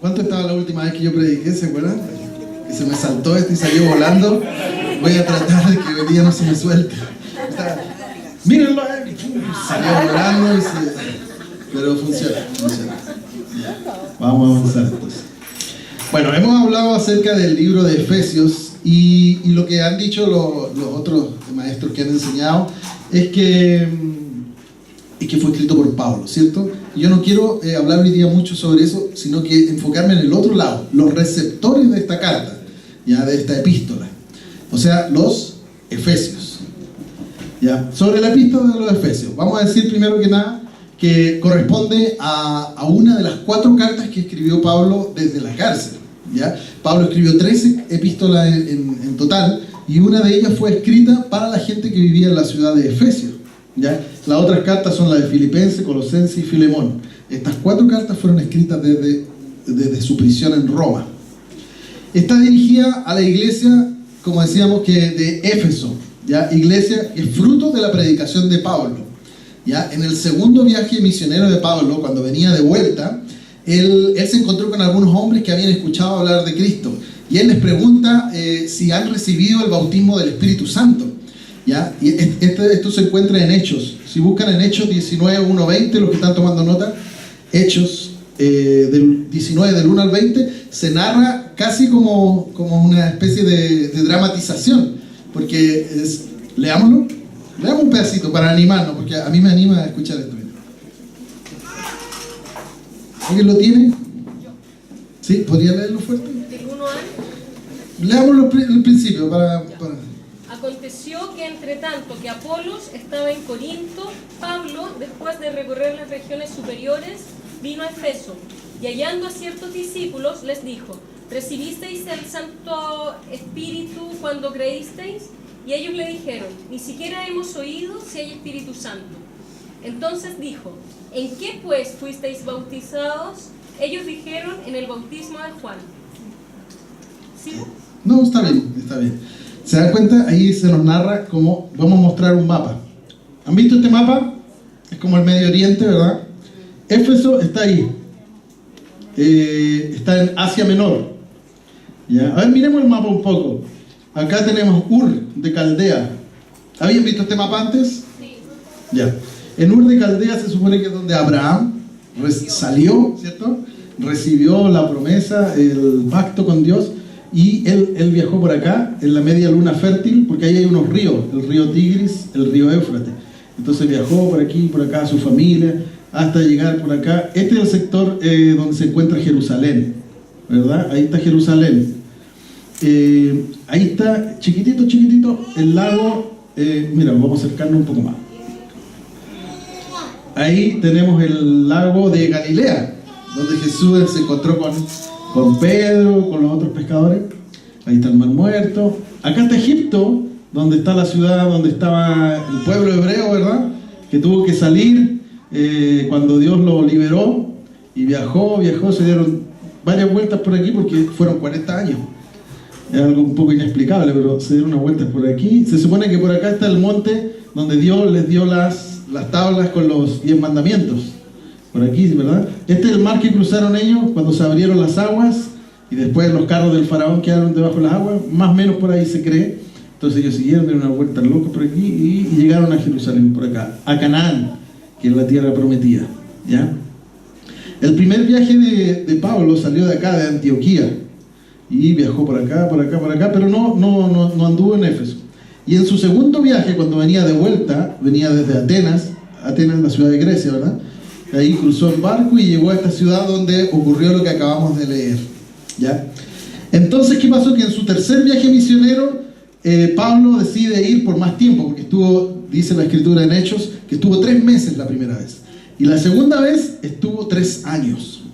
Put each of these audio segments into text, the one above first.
¿Cuánto estaba la última vez que yo prediqué? ¿Se acuerdan? Que se me saltó esto y salió volando. Voy a tratar de que hoy día no se me suelte. Mírenlo, salió volando pero funciona. Vamos a avanzar entonces. Bueno, hemos hablado acerca del libro de Efesios y lo que han dicho los otros maestros que han enseñado es que fue escrito por Pablo, ¿cierto? Yo no quiero hablar hoy día mucho sobre eso, sino que enfocarme en el otro lado, los receptores de esta carta, ya de esta epístola, o sea, los Efesios. ¿Ya? Sobre la epístola de los Efesios, vamos a decir primero que nada que corresponde a una de las 4 cartas que escribió Pablo desde la cárcel. ¿Ya? Pablo escribió 13 epístolas en total, y una de ellas fue escrita para la gente que vivía en la ciudad de Efesios. ¿Ya? Las otras cartas son las de Filipenses, Colosenses y Filemón. Estas 4 cartas fueron escritas desde su prisión en Roma. Está dirigida a la iglesia, como decíamos, que de Éfeso, ¿ya? Iglesia que es fruto de la predicación de Pablo, ¿ya? En el segundo viaje misionero de Pablo, cuando venía de vuelta, él se encontró con algunos hombres que habían escuchado hablar de Cristo, y él les pregunta si han recibido el bautismo del Espíritu Santo. ¿Ya? Y esto se encuentra en Hechos. Si buscan en Hechos 19, 1, 20, los que están tomando nota, Hechos del 19, del 1 al 20, se narra casi como una especie de dramatización, porque leámoslo, leamos un pedacito para animarnos, porque a mí me anima a escuchar esto. ¿Alguien lo tiene? ¿Sí? ¿Podría leerlo fuerte? Leámoslo al principio para... Aconteció que entre tanto que Apolos estaba en Corinto, Pablo, después de recorrer las regiones superiores, vino a Efeso, y hallando a ciertos discípulos les dijo: ¿recibisteis el Santo Espíritu cuando creísteis? Y ellos le dijeron: ni siquiera hemos oído si hay Espíritu Santo. Entonces dijo: ¿en qué pues fuisteis bautizados? Ellos dijeron: en el bautismo de Juan. ¿Sí? No, está bien, está bien. ¿Se dan cuenta? Ahí se nos narra como... Vamos a mostrar un mapa. ¿Han visto este mapa? Es como el Medio Oriente, ¿verdad? Éfeso está ahí. Está en Asia Menor. ¿Ya? A ver, miremos el mapa un poco. Acá tenemos Ur de Caldea. ¿Habían visto este mapa antes? Sí. Ya. En Ur de Caldea se supone que es donde Abraham salió, ¿cierto? Recibió la promesa, el pacto con Dios. Y él viajó por acá, en la media luna fértil, porque ahí hay unos ríos, el río Tigris, el río Éufrates. Entonces viajó por aquí, por acá, su familia, hasta llegar por acá. Este es el sector donde se encuentra Jerusalén, ¿verdad? Ahí está Jerusalén. Ahí está, chiquitito, el lago. Mira, vamos a acercarnos un poco más. Ahí tenemos el lago de Galilea, donde Jesús se encontró con Pedro, con los otros pescadores. Ahí está el Mar Muerto. Acá está Egipto, donde está la ciudad, donde estaba el pueblo hebreo, ¿verdad? Que tuvo que salir cuando Dios lo liberó, y viajó, se dieron varias vueltas por aquí porque fueron 40 años. Es algo un poco inexplicable, pero se dieron unas vueltas por aquí. Se supone que por acá está el monte donde Dios les dio las tablas con los 10 mandamientos. Por aquí, ¿verdad? Este es el mar que cruzaron ellos cuando se abrieron las aguas, y después los carros del faraón quedaron debajo de las aguas, más o menos por ahí se cree. Entonces ellos siguieron, dieron una vuelta loca por aquí y llegaron a Jerusalén, por acá, a Canaán, que es la tierra prometida, ¿ya? El primer viaje de Pablo salió de acá, de Antioquía, y viajó por acá, pero no anduvo en Éfeso. Y en su segundo viaje, cuando venía de vuelta, venía desde Atenas, la ciudad de Grecia, ¿verdad? Ahí cruzó en barco y llegó a esta ciudad donde ocurrió lo que acabamos de leer, ¿ya? Entonces, ¿qué pasó? Que en su tercer viaje misionero, Pablo decide ir por más tiempo, porque estuvo, dice la escritura en Hechos, que estuvo 3 meses la primera vez. Y la segunda vez estuvo 3 años.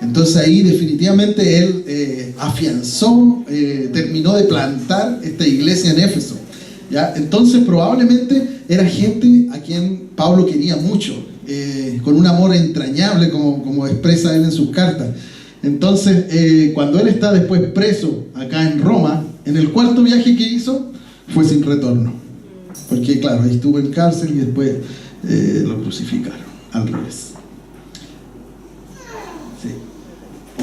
Entonces ahí definitivamente él afianzó, terminó de plantar esta iglesia en Éfeso, ¿ya? Entonces probablemente era gente a quien Pablo quería mucho, con un amor entrañable, como expresa él en sus cartas. Entonces cuando él está después preso acá en Roma, en el cuarto viaje que hizo fue sin retorno, porque claro, ahí estuvo en cárcel y después lo crucificaron al revés. Sí.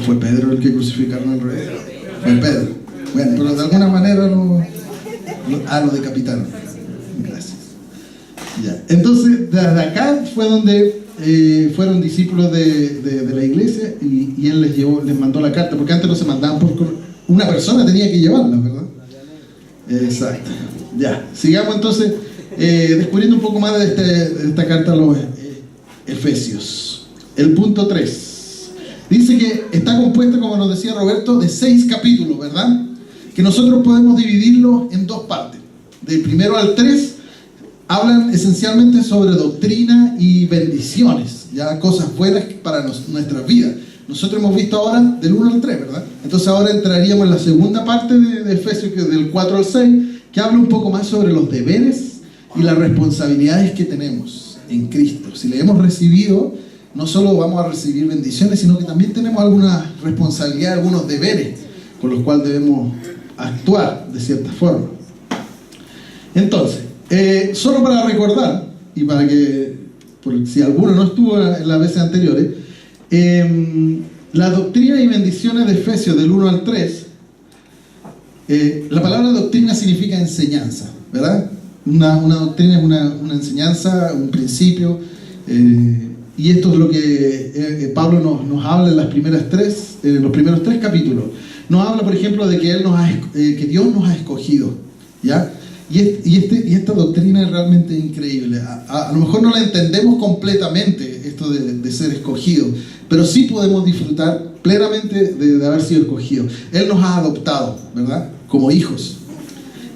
fue Pedro el que crucificaron al rey? Fue Pedro. Bueno, pero de alguna manera lo decapitaron. Gracias. Ya. Entonces, desde acá fue donde fueron discípulos de la iglesia y él les mandó la carta, porque antes no se mandaban por una persona, tenía que llevarla, ¿verdad? Exacto. Ya, sigamos entonces descubriendo un poco más de esta carta a los Efesios. El punto 3 dice que está compuesta, como nos decía Roberto, de 6 capítulos, ¿verdad? Que nosotros podemos dividirlo en 2 partes. Del primero al 3 hablan esencialmente sobre doctrina y bendiciones, ya cosas buenas para nuestras vidas. Nosotros hemos visto ahora del 1 al 3, ¿verdad? Entonces ahora entraríamos en la segunda parte de Efesios, que es del 4 al 6, que habla un poco más sobre los deberes y las responsabilidades que tenemos en Cristo. Si le hemos recibido, no solo vamos a recibir bendiciones, sino que también tenemos alguna responsabilidad, algunos deberes con los cuales debemos actuar de cierta forma. Entonces, solo para recordar, y para que, por si alguno no estuvo en las veces anteriores, la doctrina y bendiciones de Efesios del 1 al 3, la palabra doctrina significa enseñanza, ¿verdad? Una doctrina es una enseñanza, un principio, y esto es lo que Pablo nos habla en los primeros 3 capítulos. Nos habla, por ejemplo, de que Dios nos ha escogido, ¿ya? Y esta doctrina es realmente increíble. A lo mejor no la entendemos completamente, esto de ser escogido, pero sí podemos disfrutar plenamente de haber sido escogidos. Él nos ha adoptado, ¿verdad? Como hijos.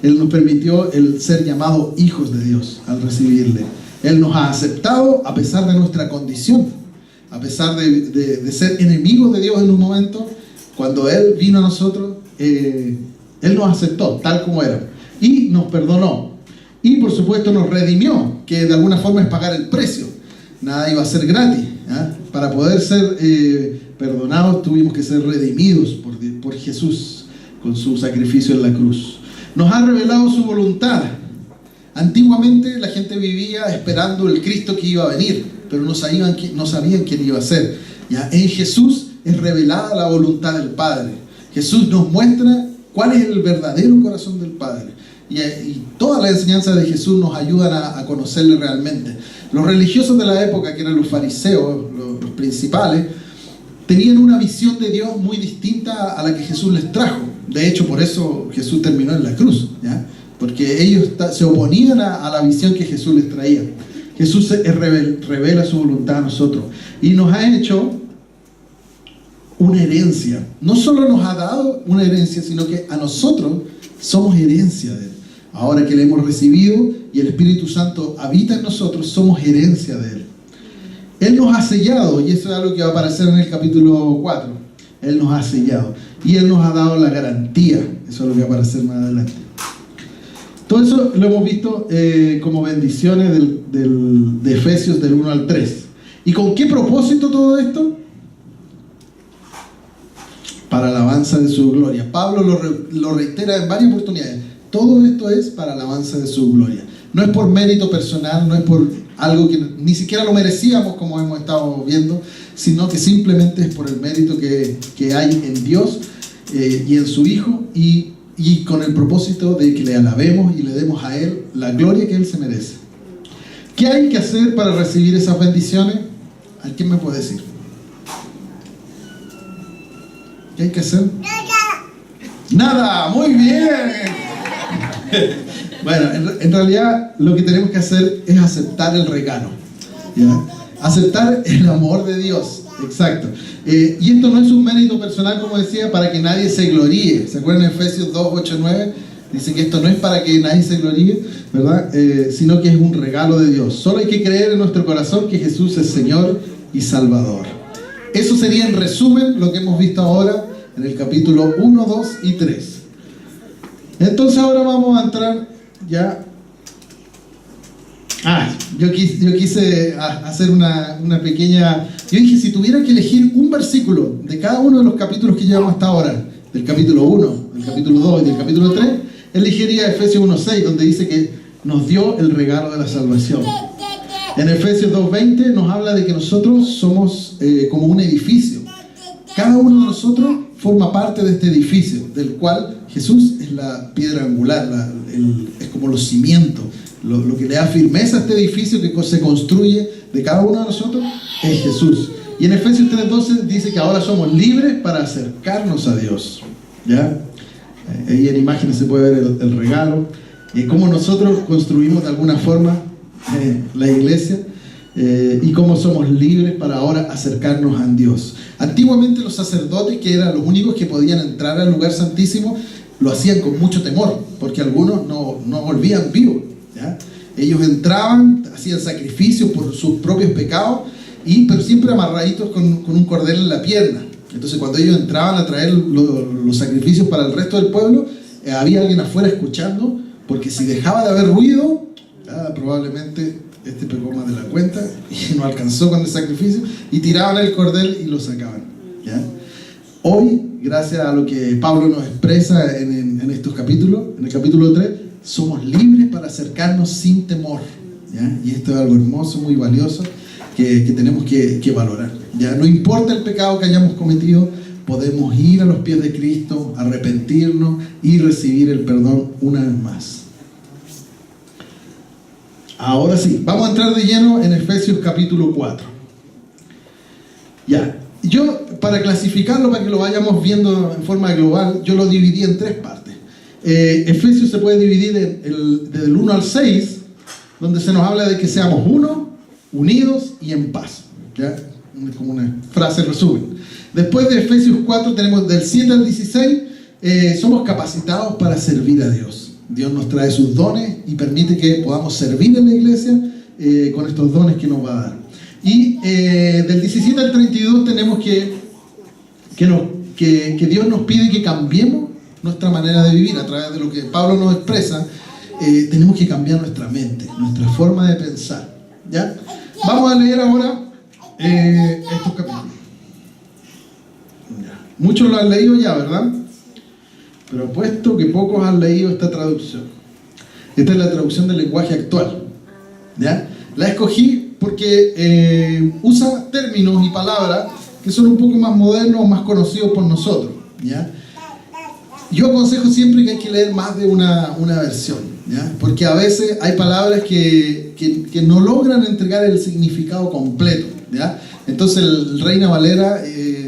Él nos permitió el ser llamados hijos de Dios al recibirle. Él nos ha aceptado a pesar de nuestra condición, a pesar de ser enemigos de Dios en un momento. Cuando Él vino a nosotros, Él nos aceptó tal como era y nos perdonó. Y por supuesto nos redimió, que de alguna forma es pagar el precio. Nada iba a ser gratis, ¿eh? Para poder ser perdonados tuvimos que ser redimidos por Jesús con su sacrificio en la cruz. Nos ha revelado su voluntad. Antiguamente la gente vivía esperando el Cristo que iba a venir, pero no sabían quién iba a ser. ¿Ya? En Jesús es revelada la voluntad del Padre. Jesús nos muestra cuál es el verdadero corazón del Padre. Y todas las enseñanzas de Jesús nos ayudan a conocerle realmente. Los religiosos de la época, que eran los fariseos, los principales, tenían una visión de Dios muy distinta a la que Jesús les trajo. De hecho, por eso Jesús terminó en la cruz, ¿ya? Porque ellos se oponían a la visión que Jesús les traía. Jesús revela su voluntad a nosotros y nos ha hecho una herencia. No solo nos ha dado una herencia, sino que a nosotros somos herencia de Él. Ahora que le hemos recibido y el Espíritu Santo habita en nosotros, somos herencia de Él. Él nos ha sellado, y eso es algo que va a aparecer en el capítulo 4. Él nos ha sellado y Él nos ha dado la garantía. Eso es lo que va a aparecer más adelante. Todo eso lo hemos visto como bendiciones de Efesios del 1 al 3. ¿Y con qué propósito todo esto? Para alabanza de su gloria. Pablo lo reitera en varias oportunidades. Todo esto es para alabanza de su gloria. No es por mérito personal, no es por algo que ni siquiera lo merecíamos, como hemos estado viendo, sino que simplemente es por el mérito que hay en Dios y en su Hijo, y con el propósito de que le alabemos y le demos a Él la gloria que Él se merece. ¿Qué hay que hacer para recibir esas bendiciones? ¿Quién me puede decir? ¿Qué hay que hacer? ¡Nada! ¡Muy bien! Bueno, en realidad lo que tenemos que hacer es aceptar el regalo, ¿ya? Aceptar el amor de Dios, exacto. Y esto no es un mérito personal, como decía, para que nadie se gloríe. ¿Se acuerdan en Efesios 2, 8, 9? Dice que esto no es para que nadie se gloríe, ¿verdad? Sino que es un regalo de Dios. Solo hay que creer en nuestro corazón que Jesús es Señor y Salvador. Eso sería en resumen lo que hemos visto ahora en el capítulo 1, 2 y 3. Entonces ahora vamos a entrar ya. Yo quise hacer una pequeña. Yo dije, si tuviera que elegir un versículo de cada uno de los capítulos que llevamos hasta ahora, del capítulo 1, del capítulo 2 y del capítulo 3, elegiría Efesios 1:6, donde dice que nos dio el regalo de la salvación. En Efesios 2:20 nos habla de que nosotros somos como un edificio Cada uno de nosotros forma parte de este edificio, del cual Jesús es la piedra angular, es como los cimientos. Lo que le da firmeza a este edificio que se construye de cada uno de nosotros es Jesús. Y en Efesios 3:12 dice que ahora somos libres para acercarnos a Dios. ¿Ya? Ahí en imágenes se puede ver el regalo. Cómo nosotros construimos de alguna forma la iglesia. Y cómo somos libres para ahora acercarnos a Dios. Antiguamente los sacerdotes, que eran los únicos que podían entrar al lugar santísimo, lo hacían con mucho temor, porque algunos no volvían vivos, ¿ya? Ellos entraban, hacían sacrificios por sus propios pecados, pero siempre amarraditos con un cordel en la pierna. Entonces cuando ellos entraban a traer los sacrificios para el resto del pueblo, había alguien afuera escuchando, porque si dejaba de haber ruido, probablemente este pecó más de la cuenta y no alcanzó con el sacrificio, y tiraban el cordel y lo sacaban, ¿ya? Hoy, gracias a lo que Pablo nos expresa en estos capítulos, en el capítulo 3, somos libres para acercarnos sin temor, ¿ya? Y esto es algo hermoso, muy valioso, que tenemos que valorar, ¿ya? No importa el pecado que hayamos cometido, podemos ir a los pies de Cristo, arrepentirnos y recibir el perdón una vez más. Ahora sí, vamos a entrar de lleno en Efesios capítulo 4. Ya, yo para clasificarlo, para que lo vayamos viendo en forma global, yo lo dividí en 3 partes. Efesios se puede dividir desde el 1 al 6, donde se nos habla de que seamos uno, unidos y en paz, ¿ya? Como una frase resumen. Después de Efesios 4 tenemos del 7 al 16, somos capacitados para servir a Dios. Dios nos trae sus dones y permite que podamos servir en la iglesia con estos dones que nos va a dar. Y del 17 al 32 tenemos que Dios nos pide que cambiemos nuestra manera de vivir. A través de lo que Pablo nos expresa, tenemos que cambiar nuestra mente, nuestra forma de pensar, ¿ya? Vamos a leer ahora estos capítulos. Muchos lo han leído ya, ¿verdad? Pero apuesto que pocos han leído esta traducción. Esta es la traducción del lenguaje actual, ¿ya? La escogí porque usa términos y palabras que son un poco más modernos, más conocidos por nosotros, ¿ya? Yo aconsejo siempre que hay que leer más de una versión, ¿ya? Porque a veces hay palabras que no logran entregar el significado completo, ¿ya? Entonces el Reina Valera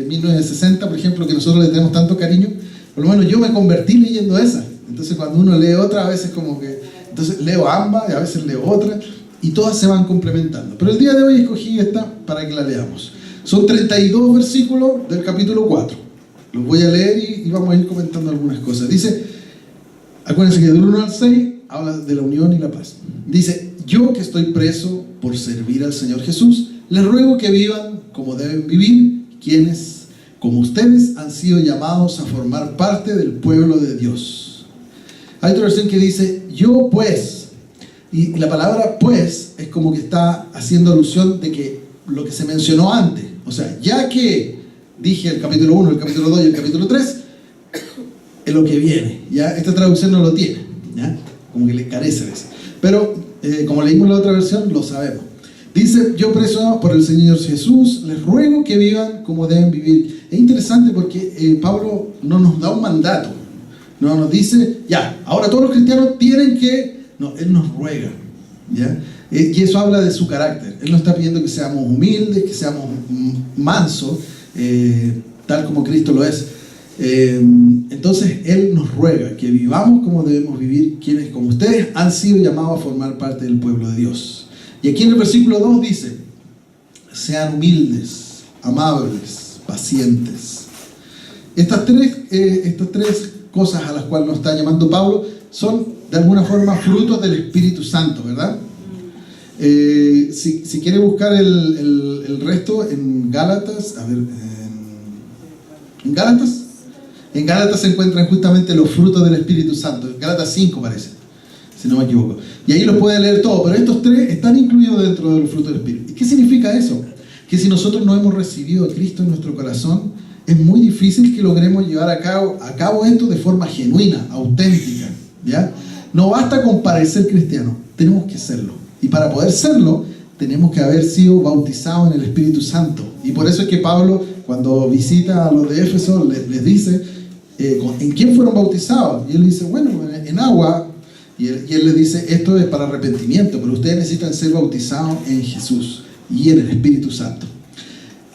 1960, por ejemplo, que nosotros le tenemos tanto cariño, por lo menos yo me convertí leyendo esa. Entonces cuando uno lee otra, a veces como que... Entonces leo ambas y a veces leo otra, y todas se van complementando. Pero el día de hoy escogí esta para que la leamos. Son 32 versículos del capítulo 4. Los voy a leer y vamos a ir comentando algunas cosas. Dice, acuérdense que del 1 al 6 habla de la unión y la paz. Dice, yo que estoy preso por servir al Señor Jesús, les ruego que vivan como deben vivir quienes, como ustedes, han sido llamados a formar parte del pueblo de Dios. Hay otra versión que dice, yo pues, y la palabra pues es como que está haciendo alusión de que lo que se mencionó antes, o sea, ya que dije el capítulo 1, el capítulo 2 y el capítulo 3, es lo que viene, ¿ya? Esta traducción no lo tiene, ¿ya? Como que le carece de eso. Pero, como leímos la otra versión, lo sabemos. Dice, yo preso por el Señor Jesús, les ruego que vivan como deben vivir. Es interesante porque Pablo no nos da un mandato, no nos dice, ya, ahora todos los cristianos tienen que... No, él nos ruega, ¿ya? Y eso habla de su carácter. Él nos está pidiendo que seamos humildes, que seamos mansos, tal como Cristo lo es. Entonces Él nos ruega que vivamos como debemos vivir, quienes como ustedes han sido llamados a formar parte del pueblo de Dios. Y aquí en el versículo 2 dice, sean humildes, amables, pacientes. Estas tres cosas a las cuales nos está llamando Pablo son de alguna forma frutos del Espíritu Santo, ¿verdad? Si quiere buscar el resto en Gálatas, a ver, en Gálatas se encuentran justamente los frutos del Espíritu Santo. En Gálatas 5 parece, si no me equivoco. Y ahí lo puede leer todo, pero estos tres están incluidos dentro de los frutos del Espíritu. ¿Y qué significa eso? Que si nosotros no hemos recibido a Cristo en nuestro corazón, es muy difícil que logremos llevar a cabo esto de forma genuina, auténtica, ¿ya? No basta con parecer cristiano, tenemos que serlo. Y para poder serlo, tenemos que haber sido bautizados en el Espíritu Santo. Y por eso es que Pablo, cuando visita a los de Éfeso, les dice, ¿en quién fueron bautizados? Y él dice, bueno, en agua. Y él les dice, esto es para arrepentimiento, pero ustedes necesitan ser bautizados en Jesús y en el Espíritu Santo.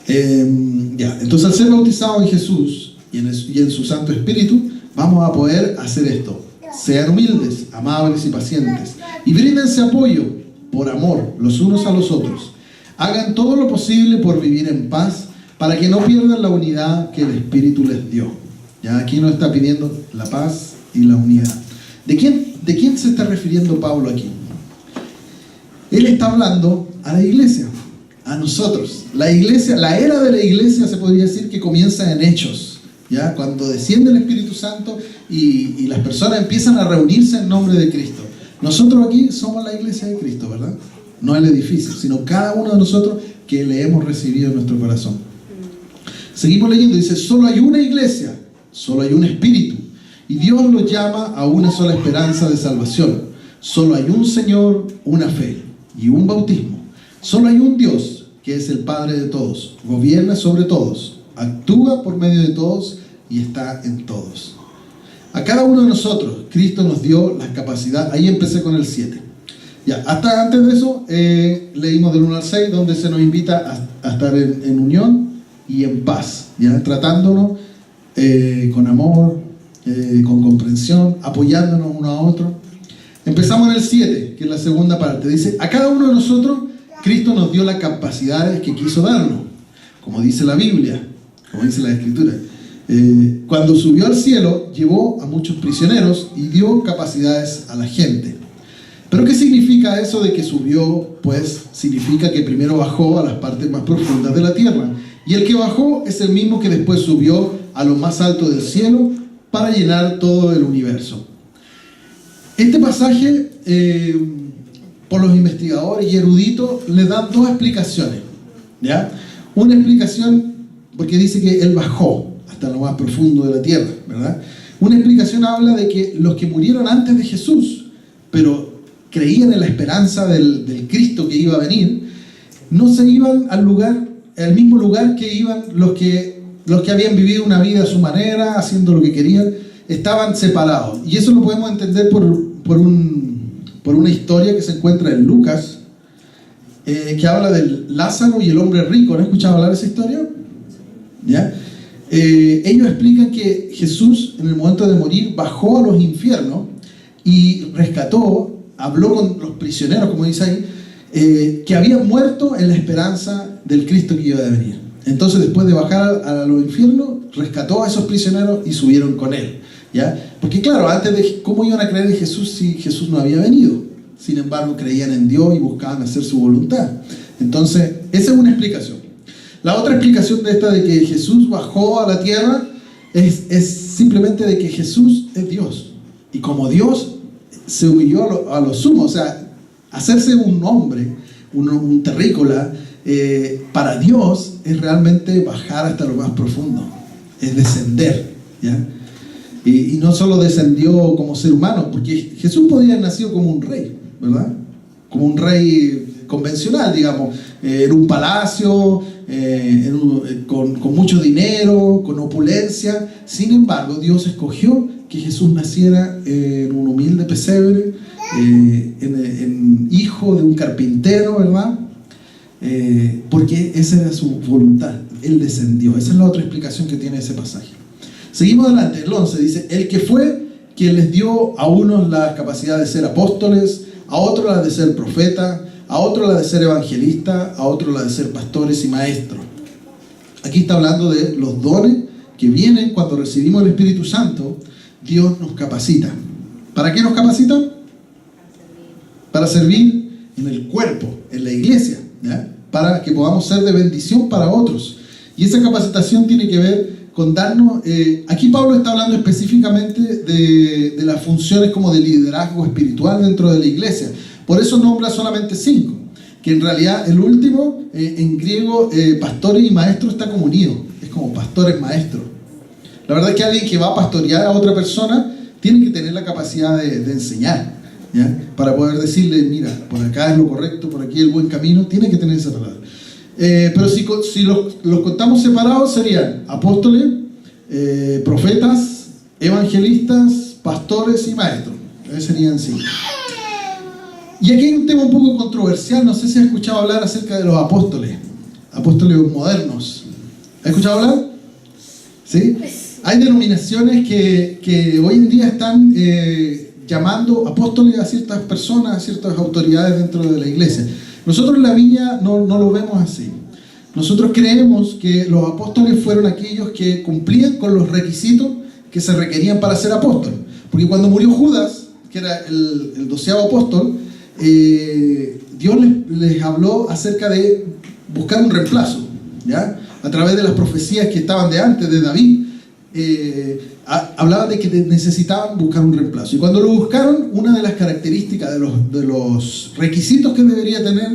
Entonces, al ser bautizados en Jesús y en su Santo Espíritu, vamos a poder hacer esto. Sean humildes, amables y pacientes, y bríndense apoyo por amor los unos a los otros. Hagan todo lo posible por vivir en paz, para que no pierdan la unidad que el Espíritu les dio. Ya aquí nos está pidiendo la paz y la unidad. ¿De quién se está refiriendo Pablo aquí? Él está hablando a la iglesia, a nosotros. La iglesia, la era de la iglesia se podría decir que comienza en Hechos, ¿ya? Cuando desciende el Espíritu Santo y las personas empiezan a reunirse en nombre de Cristo. Nosotros aquí somos la iglesia de Cristo, ¿verdad? No el edificio, sino cada uno de nosotros que le hemos recibido en nuestro corazón. Seguimos leyendo, dice, solo hay una iglesia, solo hay un Espíritu, y Dios los llama a una sola esperanza de salvación. Solo hay un Señor, una fe y un bautismo. Solo hay un Dios, que es el Padre de todos, gobierna sobre todos, actúa por medio de todos y está en todos. A cada uno de nosotros, Cristo nos dio la capacidad. Ahí empecé con el 7. Ya, hasta antes de eso, leímos del 1 al 6, donde se nos invita a estar en unión y en paz, ¿ya? Tratándonos con amor, con comprensión, apoyándonos uno a otro. Empezamos en el 7, que es la segunda parte. Dice, a cada uno de nosotros, Cristo nos dio las capacidades que quiso darnos, como dice la Biblia, como dice la Escritura. Cuando subió al cielo, llevó a muchos prisioneros y dio capacidades a la gente. ¿Pero qué significa eso de que subió? Pues significa que primero bajó a las partes más profundas de la tierra. Y el que bajó es el mismo que después subió a lo más alto del cielo para llenar todo el universo. Este pasaje, por los investigadores y eruditos, le dan dos explicaciones, ¿ya? Una explicación, porque dice que Él bajó hasta lo más profundo de la tierra, ¿verdad? Una explicación habla de que los que murieron antes de Jesús, pero creían en la esperanza del Cristo que iba a venir, no se iban al mismo lugar que iban los que habían vivido una vida a su manera, haciendo lo que querían, estaban separados. Y eso lo podemos entender por una historia que se encuentra en Lucas, que habla del Lázaro y el hombre rico. ¿No has escuchado hablar de esa historia? ¿Ya? Ellos explican que Jesús, en el momento de morir, bajó a los infiernos y rescató, habló con los prisioneros, como dice ahí, que habían muerto en la esperanza del Cristo que iba a venir. Entonces, después de bajar a los infiernos, rescató a esos prisioneros y subieron con él, ¿ya? Porque claro, antes de ¿cómo iban a creer en Jesús si Jesús no había venido? Sin embargo, creían en Dios y buscaban hacer su voluntad. Entonces, esa es una explicación. La otra explicación de esta de que Jesús bajó a la tierra es simplemente de que Jesús es Dios. Y como Dios se humilló a lo sumo, o sea, hacerse un hombre, un terrícola, para Dios es realmente bajar hasta lo más profundo, es descender, ¿ya? Y no solo descendió como ser humano, porque Jesús podría haber nacido como un rey, ¿verdad? Como un rey convencional, digamos, en un palacio, con mucho dinero, con opulencia. Sin embargo, Dios escogió que Jesús naciera en un humilde pesebre, en hijo de un carpintero, ¿verdad? Porque esa era su voluntad. Él descendió. Esa es la otra explicación que tiene ese pasaje. Seguimos adelante. El 11 dice, el que fue quien les dio a unos la capacidad de ser apóstoles, a otros la de ser profeta, a otros la de ser evangelista, a otros la de ser pastores y maestros. Aquí está hablando de los dones que vienen cuando recibimos el Espíritu Santo. Dios nos capacita. ¿Para qué nos capacita? Para servir en el cuerpo, en la iglesia, ¿ya? Para que podamos ser de bendición para otros. Y esa capacitación tiene que ver con darnos... aquí Pablo está hablando específicamente de las funciones como de liderazgo espiritual dentro de la iglesia. Por eso nombra solamente 5, que en realidad el último, en griego, pastores y maestros está como unido, es como pastores maestros. La verdad es que alguien que va a pastorear a otra persona tiene que tener la capacidad de enseñar, ¿ya? Para poder decirle, mira, por acá es lo correcto, por aquí es el buen camino, tiene que tener esa palabra. Pero si los contamos separados serían apóstoles, profetas, evangelistas, pastores y maestros. Serían 5. Y aquí hay un tema un poco controversial, no sé si has escuchado hablar acerca de los apóstoles modernos. ¿Has escuchado hablar? ¿Sí? Hay denominaciones que hoy en día están llamando apóstoles a ciertas personas, a ciertas autoridades dentro de la iglesia. Nosotros en la Viña no lo vemos así. Nosotros creemos que los apóstoles fueron aquellos que cumplían con los requisitos que se requerían para ser apóstol. Porque cuando murió Judas, que era el 12º apóstol, Dios les habló acerca de buscar un reemplazo, ¿ya? A través de las profecías que estaban de antes, de David, hablaba de que necesitaban buscar un reemplazo. Y cuando lo buscaron, una de las características de los requisitos que debería tener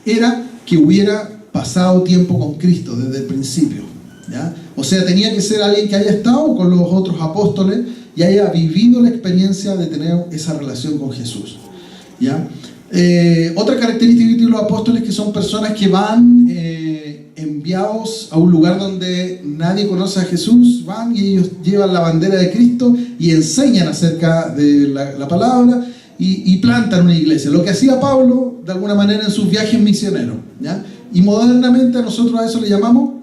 era que hubiera pasado tiempo con Cristo desde el principio, ¿ya? O sea, tenía que ser alguien que haya estado con los otros apóstoles y haya vivido la experiencia de tener esa relación con Jesús, ¿ya? Otra característica que tienen los apóstoles es que son personas que van enviados a un lugar donde nadie conoce a Jesús, van y ellos llevan la bandera de Cristo y enseñan acerca de la palabra y plantan una iglesia. Lo que hacía Pablo, de alguna manera, en sus viajes misioneros, ¿ya? Y modernamente nosotros a eso le llamamos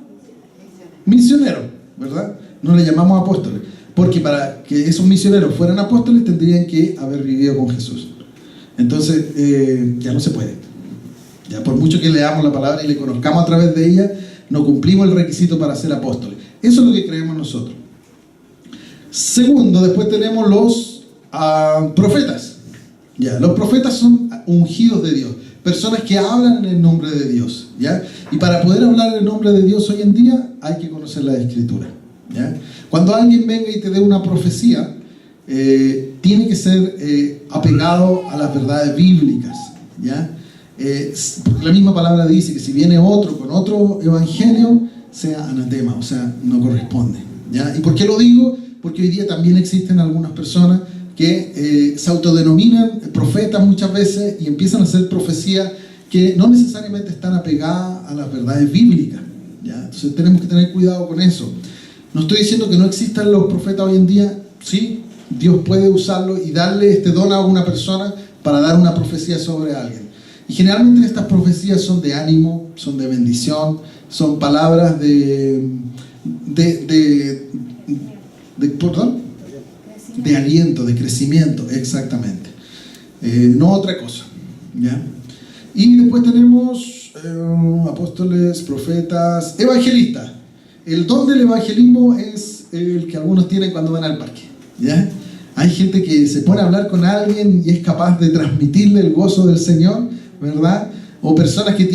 misioneros, ¿verdad? No le llamamos apóstoles, porque para que esos misioneros fueran apóstoles tendrían que haber vivido con Jesús. Entonces, ya no se puede. Ya por mucho que leamos la palabra y le conozcamos a través de ella, no cumplimos el requisito para ser apóstoles. Eso es lo que creemos nosotros. Segundo, después tenemos los profetas. Ya, los profetas son ungidos de Dios, personas que hablan en el nombre de Dios, ¿ya? Y para poder hablar en el nombre de Dios hoy en día hay que conocer la Escritura, ¿ya? Cuando alguien venga y te dé una profecía, tiene que ser apegado a las verdades bíblicas, ¿ya? Porque la misma palabra dice que si viene otro con otro evangelio, sea anatema, o sea, no corresponde, ¿ya? ¿Y por qué lo digo? Porque hoy día también existen algunas personas que se autodenominan profetas muchas veces y empiezan a hacer profecías que no necesariamente están apegadas a las verdades bíblicas, ¿ya? Entonces tenemos que tener cuidado con eso. No estoy diciendo que no existan los profetas hoy en día, sí, Dios puede usarlo y darle este don a una persona para dar una profecía sobre alguien. Y generalmente estas profecías son de ánimo, son de bendición, son palabras de aliento, de crecimiento, exactamente. No otra cosa, ¿ya? Y después tenemos apóstoles, profetas, evangelistas. El don del evangelismo es el que algunos tienen cuando van al parque, ¿ya? Hay gente que se pone a hablar con alguien y es capaz de transmitirle el gozo del Señor, ¿verdad? O personas que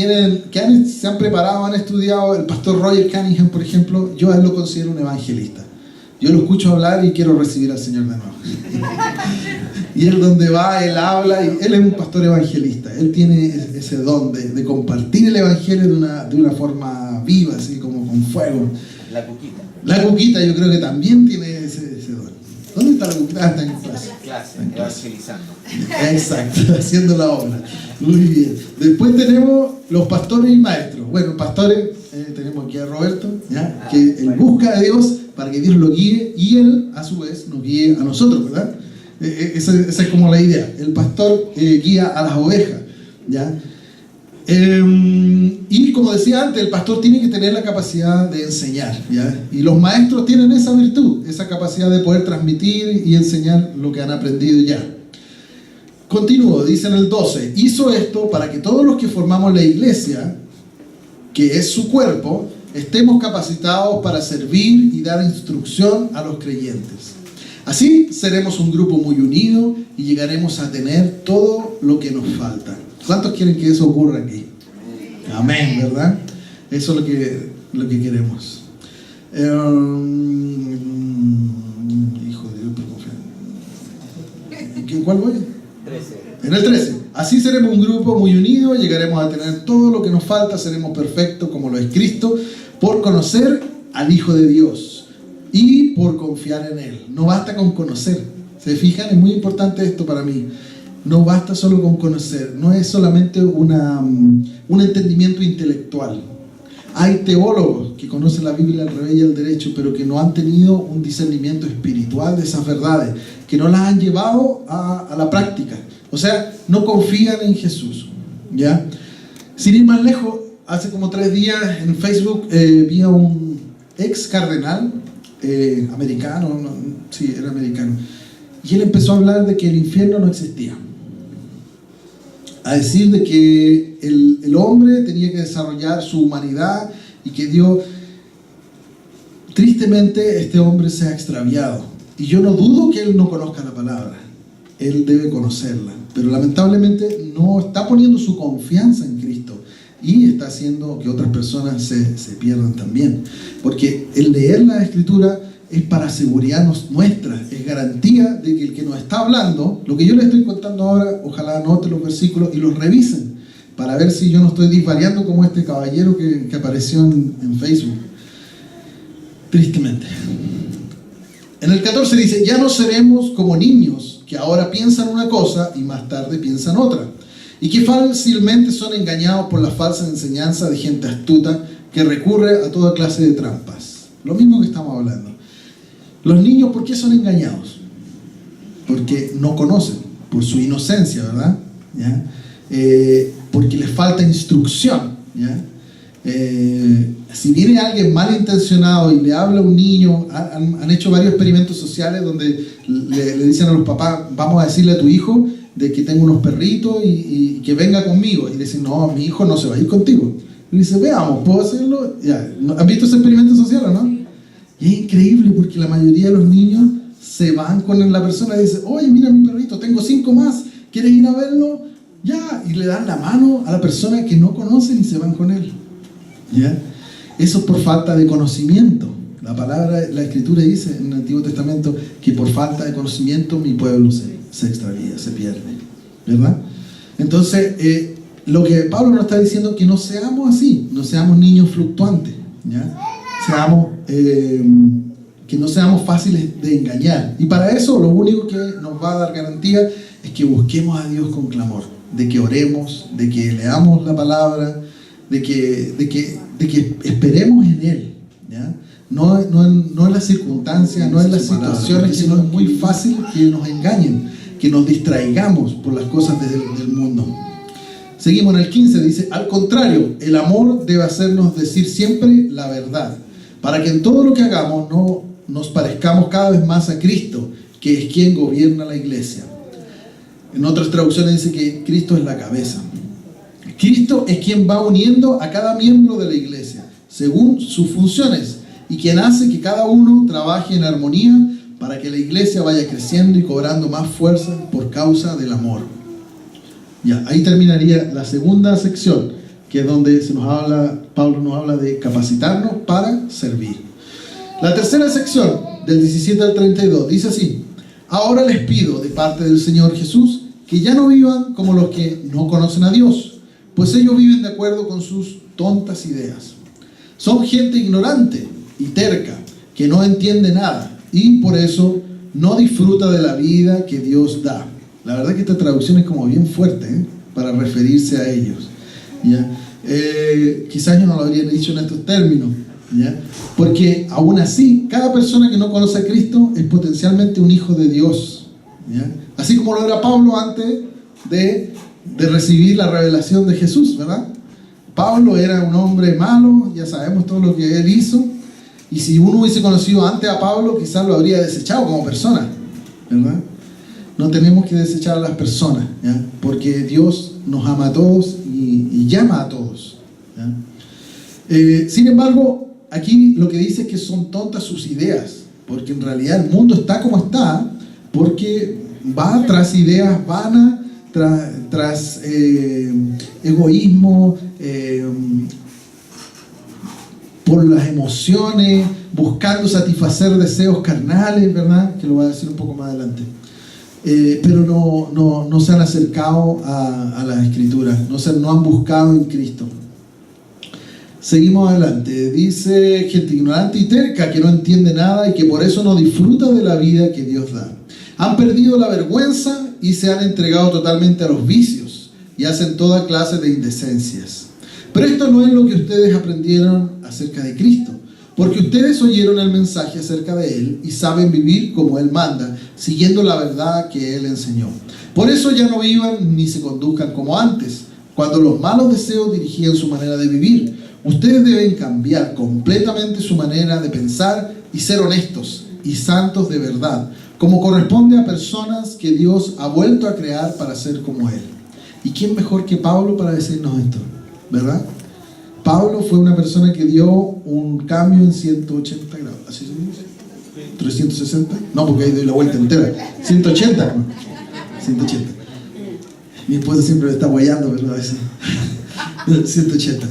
se han preparado, han estudiado. El pastor Roger Cunningham, por ejemplo, yo a él lo considero un evangelista. Yo lo escucho hablar y quiero recibir al Señor de nuevo. Y él donde va, él habla, y él es un pastor evangelista. Él tiene ese don de compartir el evangelio de una forma viva, así como con fuego. La Cuquita yo creo que también tiene ese don. ¿Dónde está la Cuquita? Está en clase. Evangelizando. Exacto, haciendo la obra. Muy bien. Después tenemos los pastores y maestros. Bueno, pastores, tenemos aquí a Roberto, ¿ya? Que él busca a Dios para que Dios lo guíe y él a su vez nos guíe a nosotros, ¿verdad? Esa es como la idea. El pastor guía a las ovejas, ¿ya? Y como decía antes, el pastor tiene que tener la capacidad de enseñar, ¿ya? Y los maestros tienen esa virtud, esa capacidad de poder transmitir y enseñar lo que han aprendido ya. Continúo, dice en el 12: hizo esto para que todos los que formamos la iglesia, que es su cuerpo, estemos capacitados para servir y dar instrucción a los creyentes. Así seremos un grupo muy unido y llegaremos a tener todo lo que nos falta. ¿Cuántos quieren que eso ocurra aquí? Amén, ¿verdad? Eso es lo que queremos. Hijo de Dios, ¿en cuál voy? 13. En el 13. Así seremos un grupo muy unido, llegaremos a tener todo lo que nos falta, seremos perfectos como lo es Cristo, por conocer al Hijo de Dios y por confiar en Él. No basta con conocer. ¿Se fijan? Es muy importante esto para mí. no basta solo con conocer, no es solamente un entendimiento intelectual. Hay teólogos que conocen la Biblia al revés y al derecho, pero que no han tenido un discernimiento espiritual de esas verdades, que no las han llevado a la práctica. O sea, no confían en Jesús, ¿ya? Sin ir más lejos, hace como 3 días en Facebook vi a un ex cardenal americano, sí, era americano, y él empezó a hablar de que el infierno no existía, a decir de que el hombre tenía que desarrollar su humanidad y que Dios, tristemente, este hombre se ha extraviado. Y yo no dudo que él no conozca la palabra, él debe conocerla, pero lamentablemente no está poniendo su confianza en Cristo y está haciendo que otras personas se pierdan también. Porque el leer la Escritura es para seguridad nuestra, es garantía de que el que nos está hablando, lo que yo les estoy contando ahora, ojalá anoten los versículos y los revisen para ver si yo no estoy disvariando como este caballero que apareció en Facebook. Tristemente. En el 14 dice: ya no seremos como niños que ahora piensan una cosa y más tarde piensan otra, y que fácilmente son engañados por la falsa enseñanza de gente astuta que recurre a toda clase de trampas. Lo mismo que estamos hablando. Los niños, ¿por qué son engañados? Porque no conocen, por su inocencia, ¿verdad? ¿Ya? Porque les falta instrucción, ¿ya? Si viene alguien malintencionado y le habla a un niño, han hecho varios experimentos sociales donde le dicen a los papás: vamos a decirle a tu hijo de que tengo unos perritos y que venga conmigo, y le dicen: no, mi hijo no se va a ir contigo. Y dice: veamos, ¿puedo hacerlo? Ya. ¿Han visto ese experimento social o no? Y es increíble porque la mayoría de los niños se van con la persona y dicen: oye, mira mi perrito, tengo 5 más, ¿quieres ir a verlo? Ya, y le dan la mano a la persona que no conocen y se van con él. ¿Ya? Eso es por falta de conocimiento. La palabra, la Escritura dice en el Antiguo Testamento que por falta de conocimiento mi pueblo se extravía, se pierde, ¿verdad? Entonces, lo que Pablo nos está diciendo es que no seamos así, no seamos niños fluctuantes, ¿ya? Que no seamos fáciles de engañar. Y para eso lo único que nos va a dar garantía es que busquemos a Dios con clamor, de que oremos, de que leamos la palabra, de que esperemos en Él, ¿ya? No en las circunstancias, no en las situaciones, sino es muy fácil que nos engañen, que nos distraigamos por las cosas del mundo. Seguimos en el 15, dice: al contrario, el amor debe hacernos decir siempre la verdad, para que en todo lo que hagamos no nos parezcamos cada vez más a Cristo, que es quien gobierna la iglesia. En otras traducciones dice que Cristo es la cabeza. Cristo es quien va uniendo a cada miembro de la iglesia según sus funciones y quien hace que cada uno trabaje en armonía para que la iglesia vaya creciendo y cobrando más fuerza por causa del amor. Ya, ahí terminaría la segunda sección, que es donde Pablo nos habla de capacitarnos para servir. La tercera sección, del 17 al 32, dice así: ahora les pido de parte del Señor Jesús que ya no vivan como los que no conocen a Dios, pues ellos viven de acuerdo con sus tontas ideas. Son gente ignorante y terca, que no entiende nada y por eso no disfruta de la vida que Dios da. La verdad que esta traducción es como bien fuerte, para referirse a ellos, ¿ya? Quizás yo no lo habría dicho en estos términos, ¿ya? Porque aún así, cada persona que no conoce a Cristo es potencialmente un hijo de Dios, ¿ya? Así como lo era Pablo antes de recibir la revelación de Jesús, ¿verdad? Pablo era un hombre malo, ya sabemos todo lo que él hizo, y si uno hubiese conocido antes a Pablo, quizás lo habría desechado como persona, ¿verdad? No tenemos que desechar a las personas, ¿ya? Porque Dios nos ama a todos y llama a todos, ¿ya? Sin embargo, aquí lo que dice es que son tontas sus ideas, porque en realidad el mundo está como está, porque va tras ideas vanas, tras egoísmo, por las emociones, buscando satisfacer deseos carnales, ¿verdad? Que lo voy a decir un poco más adelante. Pero no se han acercado a la Escritura, no han buscado en Cristo. Seguimos adelante. Dice: gente ignorante y terca, que no entiende nada y que por eso no disfruta de la vida que Dios da. Han perdido la vergüenza y se han entregado totalmente a los vicios y hacen toda clase de indecencias. Pero esto no es lo que ustedes aprendieron acerca de Cristo, porque ustedes oyeron el mensaje acerca de Él y saben vivir como Él manda, siguiendo la verdad que Él enseñó. Por eso ya no vivan ni se conduzcan como antes, cuando los malos deseos dirigían su manera de vivir. Ustedes deben cambiar completamente su manera de pensar y ser honestos y santos de verdad, como corresponde a personas que Dios ha vuelto a crear para ser como Él. ¿Y quién mejor que Pablo para decirnos esto? ¿Verdad? Pablo fue una persona que dio un cambio en 180 grados. ¿Así se dice? 360. No, porque ahí doy la vuelta entera. 180. 180. Mi esposa siempre me está guayando, ¿verdad? A veces. 180.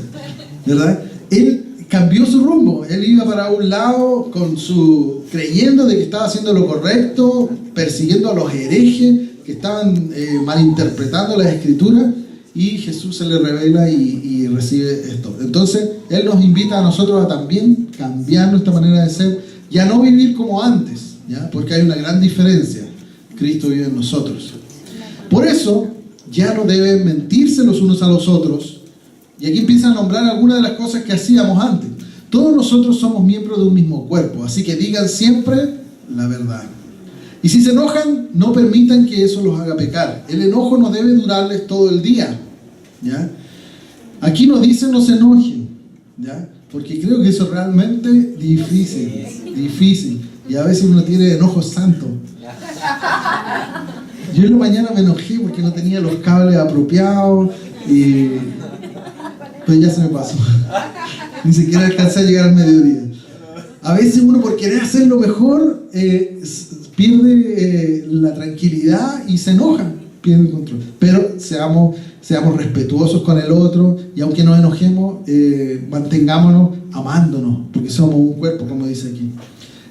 ¿Verdad? Él cambió su rumbo. Él iba para un lado creyendo de que estaba haciendo lo correcto, persiguiendo a los herejes que estaban malinterpretando las escrituras, y Jesús se le revela y recibe esto. Entonces, Él nos invita a nosotros a también cambiar nuestra manera de ser y a no vivir como antes, ¿ya? Porque hay una gran diferencia. Cristo vive en nosotros. Por eso, ya no deben mentirse los unos a los otros. Y aquí empieza a nombrar algunas de las cosas que hacíamos antes. Todos nosotros somos miembros de un mismo cuerpo, así que digan siempre la verdad. Y si se enojan, no permitan que eso los haga pecar. El enojo no debe durarles todo el día, ¿ya? Aquí nos dicen no se enojen, ¿ya? Porque creo que eso es realmente difícil. Y a veces uno tiene enojos santos. Yo en la mañana me enojé porque no tenía los cables apropiados y pues ya se me pasó. Ni siquiera alcancé a llegar al mediodía. A veces uno, por querer hacerlo mejor, pierde la tranquilidad y se enoja, pierde el control. Pero seamos respetuosos con el otro, y aunque nos enojemos, mantengámonos amándonos, porque somos un cuerpo, como dice aquí.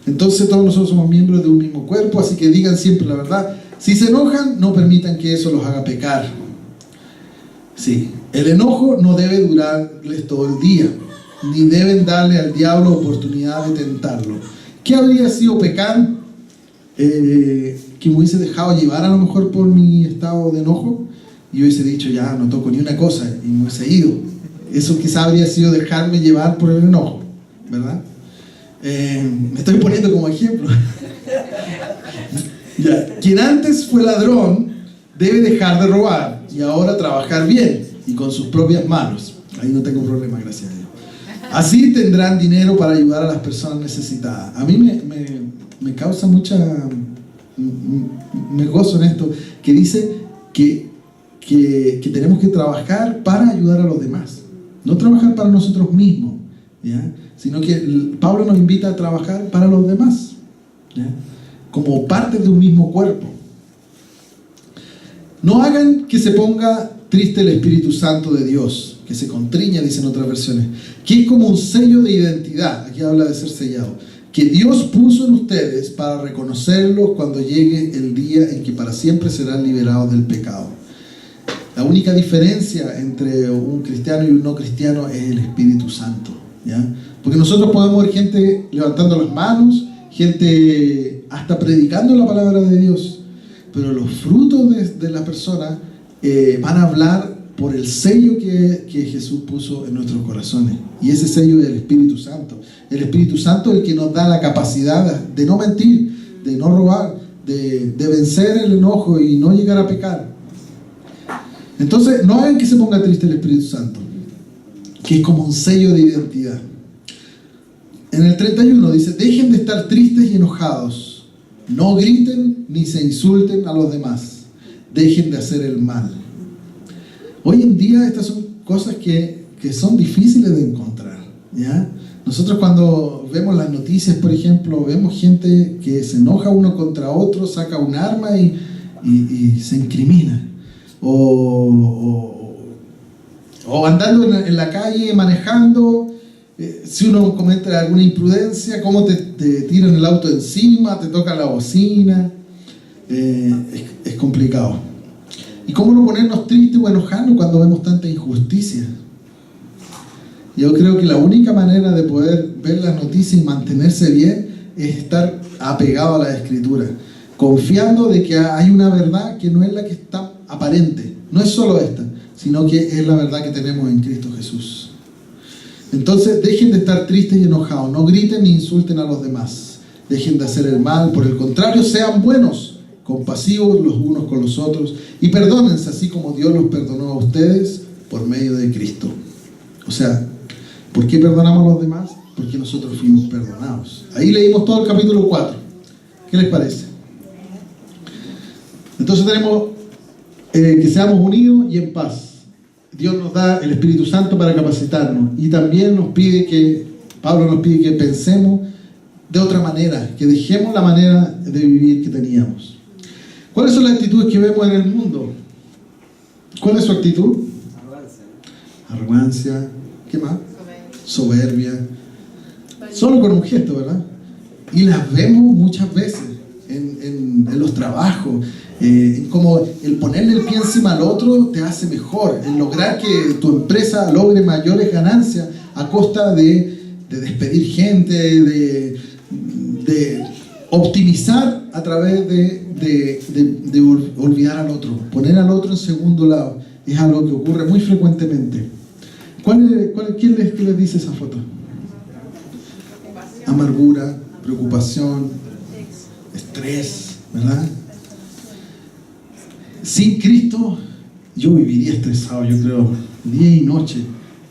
Entonces todos nosotros somos miembros de un mismo cuerpo, así que digan siempre la verdad. Si se enojan, no permitan que eso los haga pecar. Sí, el enojo no debe durarles todo el día, ni deben darle al diablo oportunidad de tentarlo. ¿Qué habría sido pecar? Que me hubiese dejado llevar a lo mejor por mi estado de enojo y hubiese dicho ya no toco ni una cosa y me hubiese ido. Eso quizá habría sido dejarme llevar por el enojo, ¿verdad? Me estoy poniendo como ejemplo. Ya. Quien antes fue ladrón debe dejar de robar y ahora trabajar bien y con sus propias manos. Ahí no tengo problema, gracias a Dios. Así tendrán dinero para ayudar a las personas necesitadas. A mí me causa me gozo en esto, que dice que tenemos que trabajar para ayudar a los demás, no trabajar para nosotros mismos, ¿ya? Sino que Pablo nos invita a trabajar para los demás, ¿ya? Como parte de un mismo cuerpo. No hagan que se ponga triste el Espíritu Santo de Dios, que se contriña, dicen otras versiones, que es como un sello de identidad. Aquí habla de ser sellado, que Dios puso en ustedes para reconocerlos cuando llegue el día en que para siempre serán liberados del pecado. La única diferencia entre un cristiano y un no cristiano es el Espíritu Santo, ¿ya? Porque nosotros podemos ver gente levantando las manos, gente hasta predicando la palabra de Dios, pero los frutos de la persona van a hablar por el sello que Jesús puso en nuestros corazones, y ese sello es el Espíritu Santo. El Espíritu Santo es el que nos da la capacidad de no mentir, de no robar, de vencer el enojo y no llegar a pecar. Entonces no hagan que se ponga triste el Espíritu Santo, que es como un sello de identidad. En el 31 dice: dejen de estar tristes y enojados, no griten ni se insulten a los demás, dejen de hacer el mal. Hoy en día estas son cosas que son difíciles de encontrar, ¿ya? Nosotros cuando vemos las noticias, por ejemplo, vemos gente que se enoja uno contra otro, saca un arma y se incrimina. O andando en la calle, manejando, si uno comete alguna imprudencia, cómo te tiran el auto encima, te toca la bocina, es complicado. ¿Y cómo no ponernos tristes o enojarnos cuando vemos tanta injusticia? Yo creo que la única manera de poder ver las noticias y mantenerse bien es estar apegado a la Escritura. confiando de que hay una verdad que no es la que está aparente, no es solo esta, sino que es la verdad que tenemos en Cristo Jesús. Entonces, dejen de estar tristes y enojados, no griten ni insulten a los demás, dejen de hacer el mal, por el contrario, sean buenos, compasivos los unos con los otros, y perdónense así como Dios los perdonó a ustedes por medio de Cristo. O sea, ¿por qué perdonamos a los demás? Porque nosotros fuimos perdonados. Ahí leímos todo el capítulo 4. ¿Qué les parece? Entonces tenemos que seamos unidos y en paz. Dios nos da el Espíritu Santo para capacitarnos, y también Pablo nos pide que pensemos de otra manera, que dejemos la manera de vivir que teníamos. ¿Cuáles son las actitudes que vemos en el mundo? ¿Cuál es su actitud? Arrogancia. ¿Qué más? Soberbia. Solo con un gesto, ¿verdad? Y las vemos muchas veces en los trabajos. Como el ponerle el pie encima al otro te hace mejor, el lograr que tu empresa logre mayores ganancias a costa de despedir gente, de optimizar a través de olvidar al otro, poner al otro en segundo lado. Es algo que ocurre muy frecuentemente. ¿Quién les dice esa foto? Amargura, preocupación, estrés, ¿verdad? Sin Cristo yo viviría estresado, yo creo, día y noche.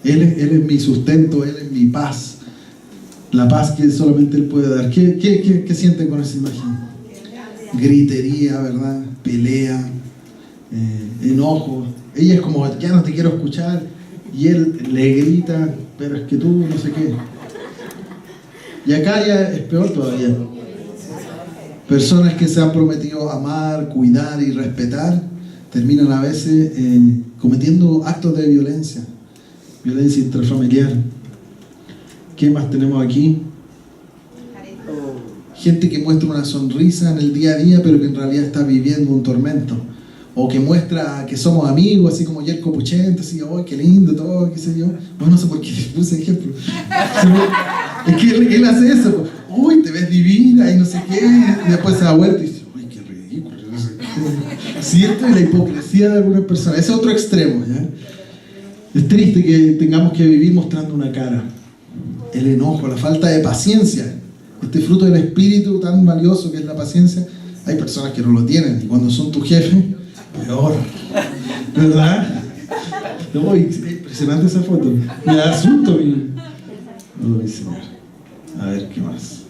Él es mi sustento, Él es mi paz, la paz que solamente Él puede dar. ¿Qué sienten con esa imagen? Gritería, ¿verdad? Pelea, enojo. Ella es como, ya no te quiero escuchar, y él le grita, pero es que tú no sé qué. Y acá ya es peor todavía. Personas que se han prometido amar, cuidar y respetar terminan a veces cometiendo actos de violencia intrafamiliar. ¿Qué más tenemos aquí? Gente que muestra una sonrisa en el día a día, pero que en realidad está viviendo un tormento. O que muestra que somos amigos, así como Yerko Puchente, así, ¡ay, qué lindo todo! ¿Qué sé yo? Bueno, no sé por qué puse ejemplo. Es que él hace eso. ¡Uy, te ves divina! Y no sé qué. Y después se da vuelta y dice, ¡uy, qué ridículo! No sé qué. ¿Cierto? Y la hipocresía de algunas personas. Ese es otro extremo, ¿ya? Es triste que tengamos que vivir mostrando una cara. El enojo, la falta de paciencia. Este fruto del espíritu tan valioso que es la paciencia. Hay personas que no lo tienen. Y cuando son tu jefe, peor, ¿verdad? No, impresionante esa foto. Me da asunto. Uy, Señor. A ver, ¿qué más?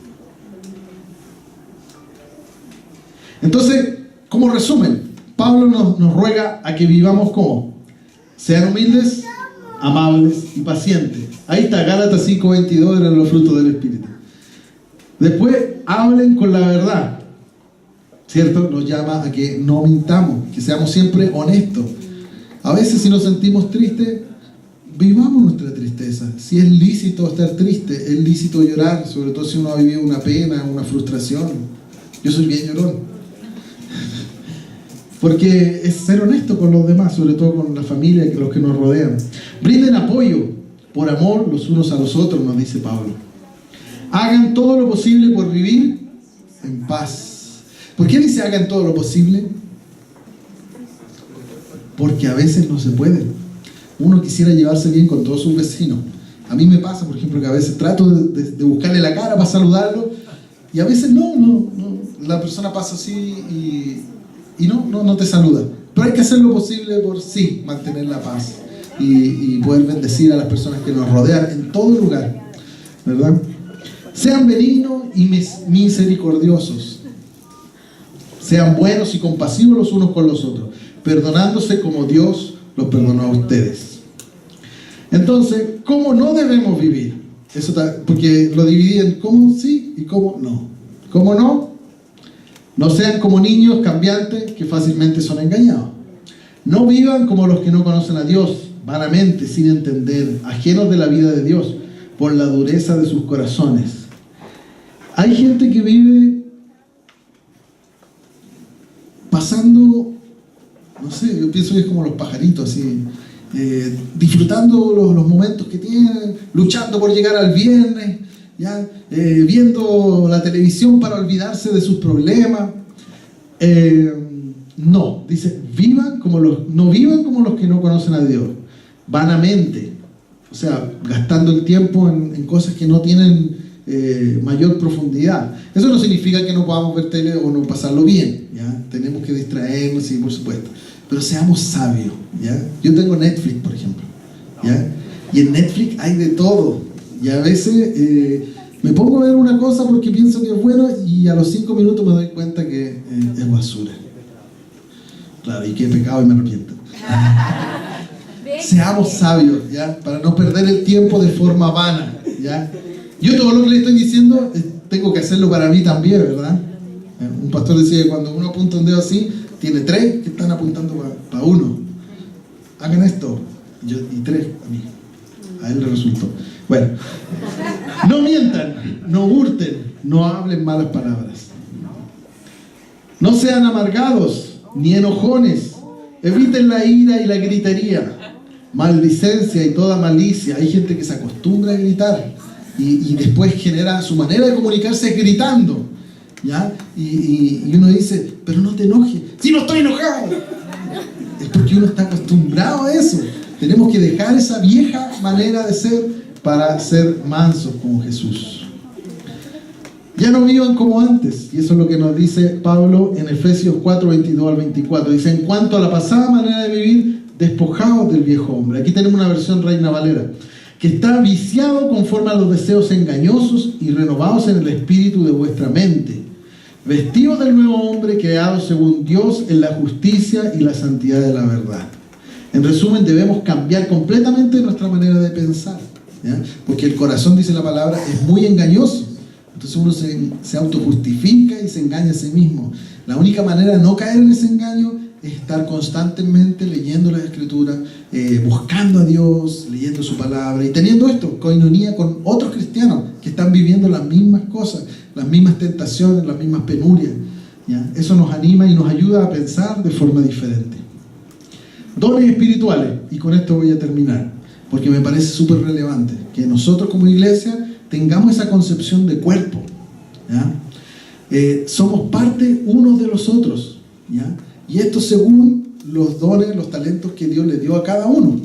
Entonces, como resumen, Pablo nos ruega a que vivamos como sean humildes, amables y pacientes. Ahí está, Gálatas 5:22, eran los frutos del Espíritu. Después, hablen con la verdad. ¿Cierto? Nos llama a que no mintamos, que seamos siempre honestos. A veces si nos sentimos tristes, vivamos nuestra tristeza. Si es lícito estar triste, es lícito llorar, sobre todo si uno ha vivido una pena, una frustración. Yo soy bien llorón. Porque es ser honesto con los demás, sobre todo con la familia, los que nos rodean. Brinden apoyo por amor los unos a los otros, nos dice Pablo. Hagan todo lo posible por vivir en paz. ¿Por qué dice hagan todo lo posible? Porque a veces no se puede. Uno quisiera llevarse bien con todos sus vecinos. A mí me pasa, por ejemplo, que a veces trato de buscarle la cara para saludarlo y a veces no. La persona pasa así y no te saluda. Pero hay que hacer lo posible por sí mantener la paz y poder bendecir a las personas que nos rodean en todo lugar, ¿verdad? Sean benignos y misericordiosos. Sean buenos y compasivos los unos con los otros, perdonándose como Dios los perdonó a ustedes. Entonces, ¿cómo no debemos vivir? Eso porque lo dividí en cómo sí y cómo no. ¿Cómo no? No sean como niños cambiantes que fácilmente son engañados. No vivan como los que no conocen a Dios, vanamente, sin entender, ajenos de la vida de Dios, por la dureza de sus corazones. Hay gente que vive pasando, no sé, yo pienso que es como los pajaritos, así, disfrutando los momentos que tienen, luchando por llegar al viernes, ¿ya? Viendo la televisión para olvidarse de sus problemas, No, dice, no vivan como los que no conocen a Dios, vanamente, o sea, gastando el tiempo en cosas que no tienen mayor profundidad. Eso no significa que no podamos ver tele o no pasarlo bien, ¿ya? Tenemos que distraernos, sí, por supuesto, pero seamos sabios, ¿ya? Yo tengo Netflix, por ejemplo, ¿ya? Y en Netflix hay de todo, y a veces me pongo a ver una cosa porque pienso que es bueno y a los 5 minutos me doy cuenta que es basura. Claro, y que he pecado y me arrepiento. Seamos sabios, ¿ya? Para no perder el tiempo de forma vana, ¿ya? Yo todo lo que le estoy diciendo tengo que hacerlo para mí también, ¿verdad? Un pastor decía que cuando uno apunta un dedo así, tiene 3 que están apuntando para uno. Hagan esto. Y 3 a mí. A él le resultó. Bueno, no mientan, no hurten, no hablen malas palabras. No sean amargados, ni enojones. Eviten la ira y la gritería, maldicencia y toda malicia. Hay gente que se acostumbra a gritar y después genera su manera de comunicarse gritando, ¿ya? Y uno dice, pero no te enojes. ¡Si no estoy enojado! Es porque uno está acostumbrado a eso. Tenemos que dejar esa vieja manera de ser para ser mansos como Jesús. Ya no vivan como antes, y eso es lo que nos dice Pablo en Efesios 4, 22 al 24. Dice, en cuanto a la pasada manera de vivir, despojados del viejo hombre. Aquí tenemos una versión Reina Valera, que está viciado conforme a los deseos engañosos y renovados en el espíritu de vuestra mente, vestidos del nuevo hombre creado según Dios en la justicia y la santidad de la verdad. En resumen, debemos cambiar completamente nuestra manera de pensar, ¿ya? Porque el corazón, dice la palabra, es muy engañoso. Entonces uno se autojustifica y se engaña a sí mismo. La única manera de no caer en ese engaño es estar constantemente leyendo las Escrituras, buscando a Dios, leyendo su palabra y teniendo esto, coinonía con otros cristianos que están viviendo las mismas cosas, las mismas tentaciones, las mismas penurias, ¿ya? Eso nos anima y nos ayuda a pensar de forma diferente. Dones espirituales, y con esto voy a terminar, porque me parece súper relevante que nosotros como iglesia tengamos esa concepción de cuerpo, ¿ya? Somos parte unos de los otros, ¿ya? Y esto según los dones, los talentos que Dios le dio a cada uno,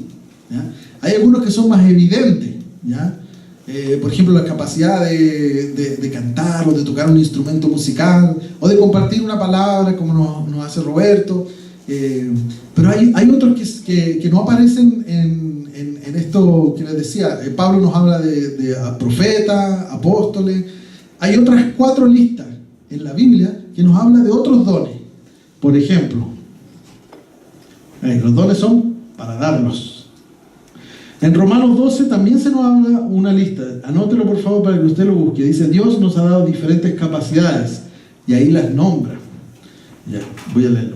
¿ya? Hay algunos que son más evidentes, ¿ya? Por ejemplo, la capacidad de cantar o de tocar un instrumento musical o de compartir una palabra como nos hace Roberto, pero hay otros que no aparecen en esto que les decía. Pablo nos habla de profetas, apóstoles. Hay otras 4 listas en la Biblia que nos habla de otros dones. Por ejemplo, los dones son para darlos. En Romanos 12 también se nos habla una lista. Anótelo por favor para que usted lo busque. Dice, Dios nos ha dado diferentes capacidades y ahí las nombra. Ya, voy a leerlo.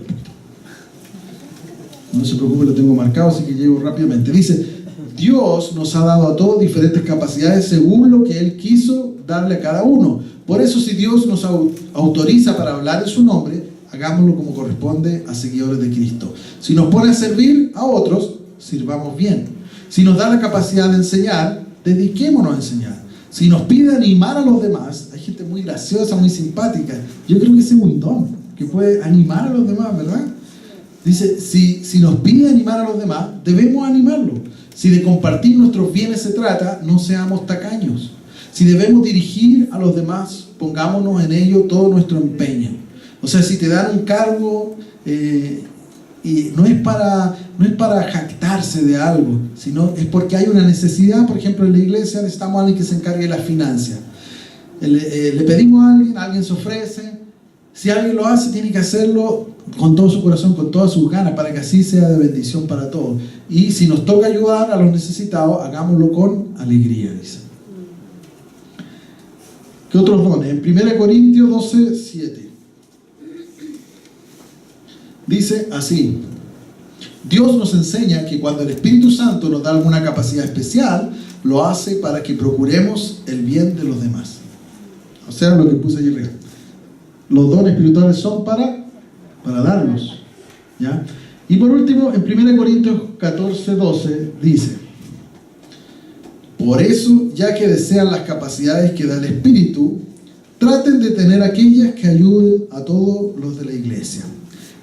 No se preocupe, lo tengo marcado, así que llego rápidamente. Dice, Dios nos ha dado a todos diferentes capacidades según lo que Él quiso darle a cada uno. Por eso, si Dios nos autoriza para hablar en su nombre, hagámoslo como corresponde a seguidores de Cristo. Si nos pone a servir a otros, sirvamos bien. Si nos da la capacidad de enseñar, dediquémonos a enseñar. Si nos pide animar a los demás, hay gente muy graciosa, muy simpática. Yo creo que ese es un don, que puede animar a los demás, ¿verdad? Dice, si nos pide animar a los demás, debemos animarlo. Si de compartir nuestros bienes se trata, no seamos tacaños. Si debemos dirigir a los demás, pongámonos en ello todo nuestro empeño. O sea, si te dan un cargo, y no es para jactarse de algo, sino es porque hay una necesidad. Por ejemplo, en la iglesia necesitamos a alguien que se encargue de las finanzas. Le pedimos a alguien se ofrece. Si alguien lo hace, tiene que hacerlo con todo su corazón, con todas sus ganas, para que así sea de bendición para todos. Y si nos toca ayudar a los necesitados, hagámoslo con alegría, dice. ¿Qué otros dones? En 1 Corintios 12, 7. Dice así: Dios nos enseña que cuando el Espíritu Santo nos da alguna capacidad especial, lo hace para que procuremos el bien de los demás. O sea, lo que puse allí arriba. Los dones espirituales son para darlos, ¿ya? Y por último, en 1 Corintios 14, 12 dice: por eso, ya que desean las capacidades que da el Espíritu, traten de tener aquellas que ayuden a todos los de la iglesia.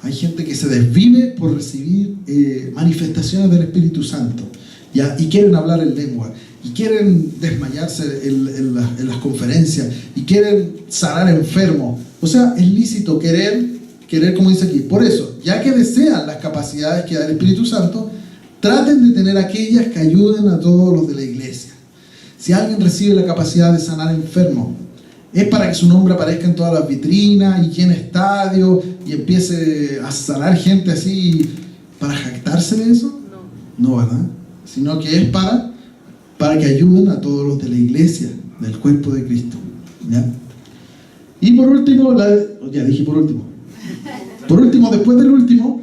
Hay gente que se desvive por recibir manifestaciones del Espíritu Santo, ¿ya? Y quieren hablar en lengua, y quieren desmayarse en las conferencias, y quieren sanar enfermos. O sea, es lícito querer, como dice aquí. Por eso, ya que desean las capacidades que da el Espíritu Santo, traten de tener aquellas que ayuden a todos los de la iglesia. Si alguien recibe la capacidad de sanar enfermos, es para que su nombre aparezca en todas las vitrinas y llene estadios y empiece a sanar gente así para jactarse de eso. No, ¿verdad? Sino que es para que ayuden a todos los de la iglesia, del cuerpo de Cristo, ¿ya? Y por último, ya dije por último. Por último, después del último,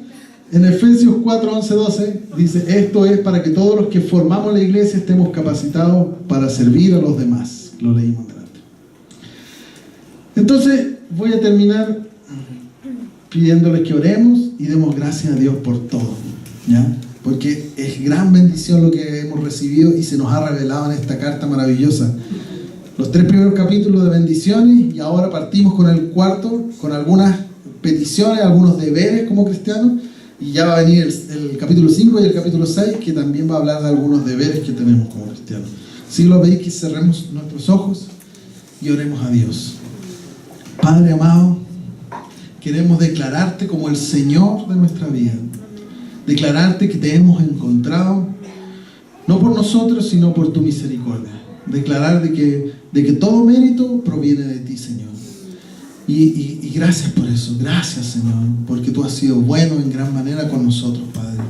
en Efesios 4, 11, 12, dice: esto es para que todos los que formamos la iglesia estemos capacitados para servir a los demás. Lo leímos delante. Entonces, voy a terminar pidiéndoles que oremos y demos gracias a Dios por todo, ¿ya? Porque es gran bendición lo que hemos recibido y se nos ha revelado en esta carta maravillosa. Los 3 primeros capítulos de bendiciones, y ahora partimos con el 4, con algunas peticiones, algunos deberes como cristianos, y ya va a venir el capítulo 5 y el capítulo 6, que también va a hablar de algunos deberes que tenemos como cristianos. Si lo veis, que cerremos nuestros ojos y oremos a Dios. Padre amado, queremos declararte como el Señor de nuestra vida. Declararte que te hemos encontrado, no por nosotros, sino por tu misericordia. Declarar de que todo mérito proviene de ti, Señor. Y gracias por eso. Gracias, Señor, porque tú has sido bueno en gran manera con nosotros, Padre.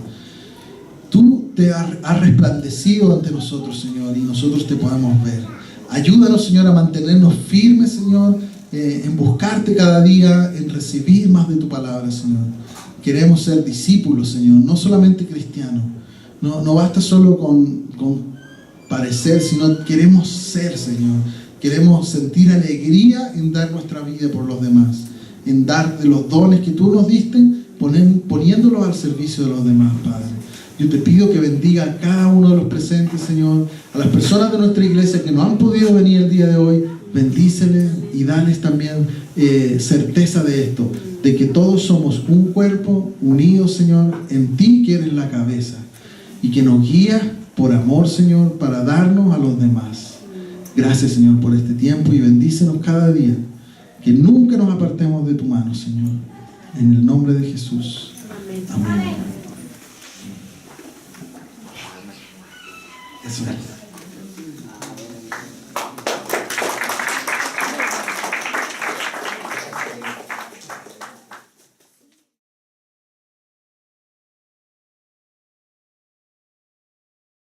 Tú te has resplandecido ante nosotros, Señor, y nosotros te podemos ver. Ayúdanos, Señor, a mantenernos firmes, Señor, en buscarte cada día, en recibir más de tu palabra, Señor. Queremos ser discípulos, Señor, no solamente cristianos. No basta solo con parecer, sino queremos ser, Señor. Queremos sentir alegría en dar nuestra vida por los demás, en dar de los dones que tú nos diste, poniéndolos al servicio de los demás, Padre. Yo te pido que bendiga a cada uno de los presentes, Señor, a las personas de nuestra iglesia que no han podido venir el día de hoy. Bendíceles y dales también certeza de esto, de que todos somos un cuerpo unidos, Señor, en ti que eres la cabeza, y que nos guías por amor, Señor, para darnos a los demás. Gracias, Señor, por este tiempo, y bendícenos cada día, que nunca nos apartemos de tu mano, Señor, en el nombre de Jesús. Amén. Amén.